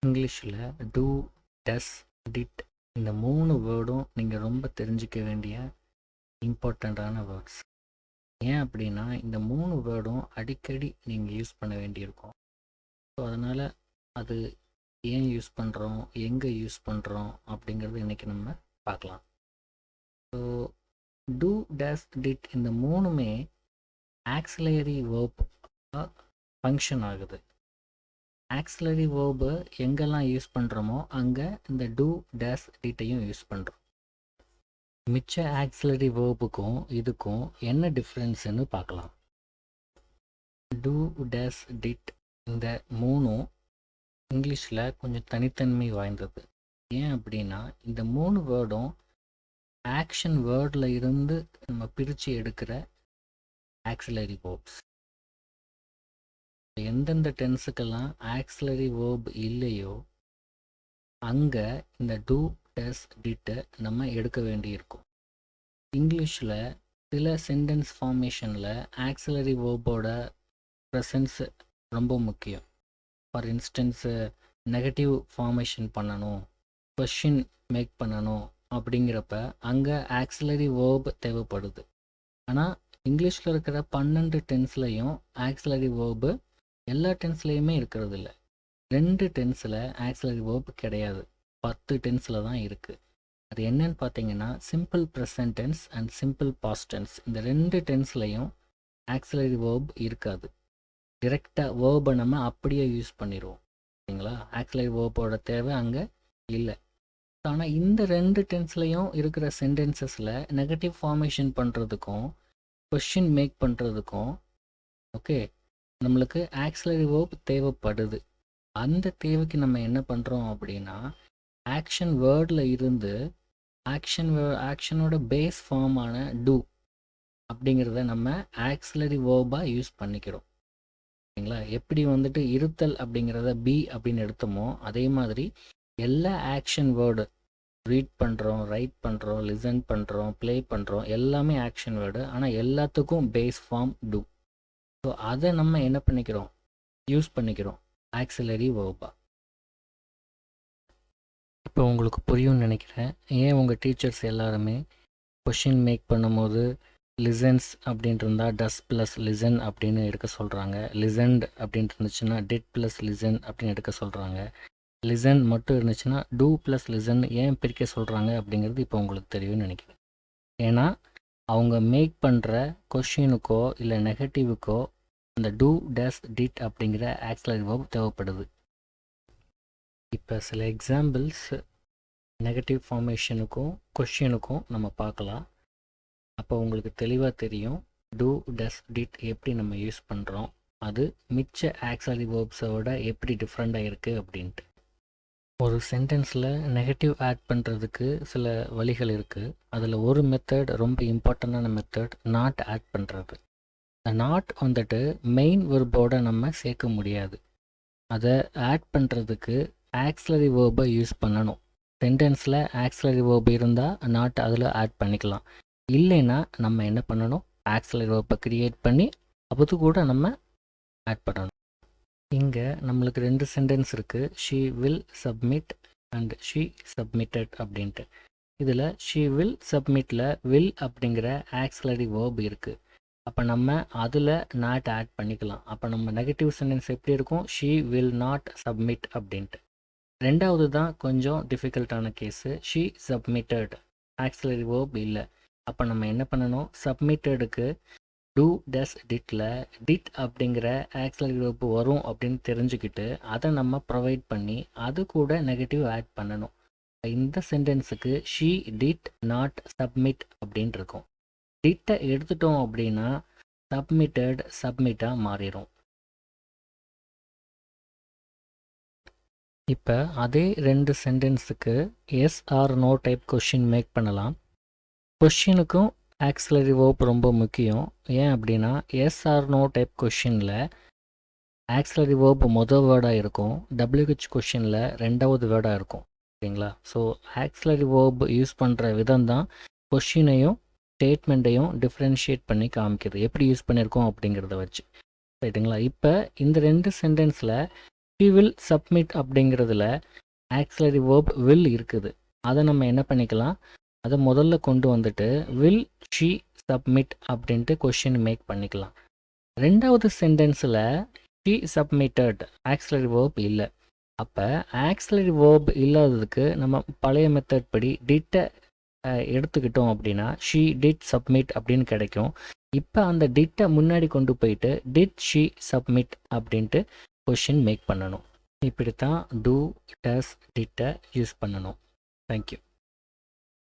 இங்கிலீஷில் two, does, did இந்த 3 வேர்டும் நீங்கள் ரொம்ப தெரிஞ்சிக்க வேண்டிய இம்பார்ட்டண்ட்டான வேர்ட்ஸ். ஏன் அப்படின்னா இந்த 3 வேர்டும் அடிக்கடி நீங்கள் யூஸ் பண்ண வேண்டியிருக்கும். ஸோ அதனால் அது ஏன் யூஸ் பண்ணுறோம், எங்கே யூஸ் பண்ணுறோம் அப்படிங்கிறது இன்றைக்கி நம்ம பார்க்கலாம். ஸோ டூ, டஸ், டிட் இந்த 3மே ஆக்சிலரி வேர்ப் ஃபங்க்ஷன் ஆகுது. ஆக்சிலரி வேர்பு எங்கெல்லாம் யூஸ் பண்ணுறோமோ அங்கே இந்த டூ, டஸ், டிட்டையும் யூஸ் பண்ணுறோம். மிச்ச ஆக்சிலரி வேர்புக்கும் இதுக்கும் என்ன டிஃப்ரென்ஸ்னு பார்க்கலாம். டூ, டஸ், டிட் இந்த 3ம் இங்கிலீஷில் கொஞ்சம் தனித்தன்மை வாய்ந்தது. ஏன் அப்படின்னா இந்த 3 வேர்டும் ஆக்ஷன் வேர்டில் இருந்து நம்ம பிரித்து எடுக்கிற ஆக்சிலரி வேர்ப்ஸ். எந்தெந்த டென்ஸுக்கெல்லாம் ஆக்சிலரி வேர்ப் இல்லையோ அங்கே இந்த டூ, டஸ், டிட்டை நம்ம எடுக்க வேண்டியிருக்கும். இங்கிலீஷில் சில சென்டென்ஸ் ஃபார்மேஷனில் ஆக்சிலரி வேர்போட ப்ரெசன்ஸ் ரொம்ப முக்கியம். ஃபார் இன்ஸ்டன்ஸு நெகட்டிவ் ஃபார்மேஷன் பண்ணணும், கொஷின் மேக் பண்ணணும் அப்படிங்கிறப்ப அங்கே ஆக்சிலரி வேர்ப் தேவைப்படுது. ஆனால் இங்கிலீஷில் இருக்கிற 12 டென்ஸ்லையும் ஆக்சிலரி வேர்பு எல்லா டென்ஸ்லையுமே இருக்கிறது இல்லை. 2 டென்ஸில் ஆக்சிலரி வேர்ப் கிடையாது, 10 டென்ஸில் தான் இருக்குது. அது என்னன்னு பார்த்தீங்கன்னா simple present tense and simple past tense. இந்த 2 டென்ஸ்லையும் ஆக்சிலரி வேர்ப் இருக்காது. டிரெக்டாக வேர்பை நம்ம அப்படியே யூஸ் பண்ணிடுவோம், சரிங்களா? ஆக்சிலரி வேர்போட தேவை அங்கே இல்லை. ஆனால் இந்த 2 டென்ஸ்லையும் இருக்கிற சென்டென்சஸில் நெகட்டிவ் ஃபார்மேஷன் பண்ணுறதுக்கும் கொஷின் மேக் பண்ணுறதுக்கும் ஓகே நம்மளுக்கு ஆக்சிலரி வேர்ப் தேவைப்படுது. அந்த தேவைக்கு நம்ம என்ன பண்ணுறோம் அப்படின்னா ஆக்ஷன் வேர்டில் இருந்து ஆக்ஷனோட பேஸ் ஃபார்மான டூ அப்படிங்கிறத நம்ம ஆக்சிலரி வேர்பாக யூஸ் பண்ணிக்கிறோம், சரிங்களா? எப்படி வந்துட்டு இருத்தல் அப்படிங்கிறத பி அப்படின்னு எடுத்தோமோ அதே மாதிரி எல்லா ஆக்ஷன் வேர்டு ரீட் பண்ணுறோம், ரைட் பண்ணுறோம், லிசன் பண்ணுறோம், ப்ளே பண்ணுறோம் எல்லாமே ஆக்ஷன் வேர்டு. ஆனால் எல்லாத்துக்கும் பேஸ் ஃபார்ம் டூ. ஸோ அதை நம்ம என்ன பண்ணிக்கிறோம், யூஸ் பண்ணிக்கிறோம் ஆக்சிலரி வேர்பா. இப்போ உங்களுக்கு புரியும்னு நினைக்கிறேன் ஏன் உங்கள் டீச்சர்ஸ் எல்லாருமே கொஷின் மேக் பண்ணும்போது லிசன்ஸ் அப்படின்ட்டு இருந்தால் டஸ் ப்ளஸ் லிசன் அப்படின்னு எடுக்க சொல்கிறாங்க, லிசன்ட் அப்படின்ட்டு இருந்துச்சுன்னா டிட் ப்ளஸ் லிசன் அப்படின்னு எடுக்க சொல்கிறாங்க, லிசன் மட்டும் இருந்துச்சுன்னா டூ ப்ளஸ் லிசன் ஏன் பிரிக்க சொல்கிறாங்க அப்படிங்கிறது இப்போ உங்களுக்கு தெரியும்னு நினைக்கிறேன். ஏன்னா அவங்க மேக் பண்ணுற கொஷினுக்கோ இல்லை நெகட்டிவுக்கோ அந்த டூ, டஸ், டிட் அப்படிங்கிற ஆக்சிலரி வேர்ப் தேவைப்படுது. இப்போ சில எக்ஸாம்பிள்ஸ் நெகட்டிவ் ஃபார்மேஷனுக்கும் கொஷினுக்கும் நம்ம பார்க்கலாம். அப்போ உங்களுக்கு தெளிவாக தெரியும் டூ, டஸ், டிட் எப்படி நம்ம யூஸ் பண்ணுறோம், அது மிச்ச ஆக்சிலரி வேர்ப்ஸோட எப்படி டிஃப்ரெண்ட்டாக இருக்குது அப்படின்ட்டு. ஒரு சென்டென்ஸில் நெகட்டிவ் ஆட் பண்ணுறதுக்கு சில வழிகள் இருக்குது. அதில் ஒரு மெத்தட் ரொம்ப இம்பார்ட்டண்டான மெத்தட் நாட் ஆட் பண்ணுறது. இந்த நாட் வந்துட்டு மெயின் வெர்போட நம்ம சேர்க்க முடியாது. அதை ஆட் பண்ணுறதுக்கு ஆக்சிலரி வேர்பை யூஸ் பண்ணணும். சென்டென்ஸில் ஆக்சிலரி வேர்ப் இருந்தால் நாட் அதில் ஆட் பண்ணிக்கலாம். இல்லைன்னா நம்ம என்ன பண்ணணும், ஆக்சிலரி வேர்பை க்ரியேட் பண்ணி அது கூட நம்ம ஆட் பண்ணணும். இங்கே நம்மளுக்கு 2 சென்டென்ஸ் இருக்குது, she will submit and she submitted அப்படின்ட்டு. இதில் ஷீ வில் சப்மிட்டில் வில் அப்படிங்கிற ஆக்சிலரி வேர்ப் இருக்குது. அப்போ நம்ம அதில் நாட் ஆட் பண்ணிக்கலாம். அப்போ நம்ம நெகட்டிவ் சென்டென்ஸ் எப்படி இருக்கும், ஷீ வில் நாட் சப்மிட் அப்படின்ட்டு. ரெண்டாவது தான் கொஞ்சம் டிஃபிகல்ட்டான case, she submitted auxiliary verb இல்லை. அப்போ நம்ம என்ன பண்ணணும், சப்மிட்டடுக்கு டூ, டஸ், டிட்டில் டிட் அப்படிங்கிற ஆக்சிலரி வேர்ப் வரும் அப்படின்னு தெரிஞ்சுக்கிட்டு அதை நம்ம ப்ரொவைட் பண்ணி அது கூட நெகட்டிவ் ஆட் பண்ணணும். இந்த சென்டென்ஸுக்கு ஷீ டிட் நாட் சப்மிட் அப்படின்னு இருக்கும். டிட்டை எடுத்துட்டோம் அப்படின்னா சப்மிட்டட் சப்மிட்டாக மாறிடும். இப்போ அதே 2 சென்டென்ஸுக்கு yes or no type question make பண்ணலாம். கொஷினுக்கும் ஆக்சிலரி வேர்ப் ரொம்ப முக்கியம். ஏன் அப்படின்னா எஸ் ஆர் நோ டைப் கொஷினில் ஆக்சிலரி வேர்ப் மொதல் வேர்டாக இருக்கும், WH கொஷினில் 2வது வேர்டாக இருக்கும், சரிங்களா? ஸோ ஆக்சிலரி வேர்ப் யூஸ் பண்ணுற விதம் தான் கொஷினையும் ஸ்டேட்மெண்ட்டையும் டிஃப்ரென்ஷியேட் பண்ணி காமிக்கிறது, எப்படி யூஸ் பண்ணியிருக்கோம் அப்படிங்கிறத வச்சு, ரைட்டுங்களா? இப்போ இந்த 2 சென்டென்ஸில் ஷி வில் சப்மிட் அப்படிங்கிறதுல ஆக்ஸிலரி வேர்ப் வில் இருக்குது. அதை நம்ம என்ன பண்ணிக்கலாம், அதை முதல்ல கொண்டு வந்துட்டு வில் ஷி சப்மிட் அப்படின்ட்டு கொஷின் மேக் பண்ணிக்கலாம். ரெண்டாவது சென்டென்ஸில் ஷி சப்மிட்டட் ஆக்ஸிலரி வேர்ப் இல்லை. அப்போ ஆக்ஸிலரி வேர்ப் இல்லாததுக்கு நம்ம பழைய மெத்தட் படி டிட்டை எடுத்துக்கிட்டோம் அப்படின்னா ஷி டிட் சப்மிட் அப்படின்னு கிடைக்கும். இப்போ அந்த டிட்டை முன்னாடி கொண்டு போயிட்டு டிட் ஷி சப்மிட் அப்படின்ட்டு கொஷின் மேக் பண்ணணும். இப்படி தான் டூ, டஸ், டிட்டை யூஸ் பண்ணணும். தேங்க்யூ.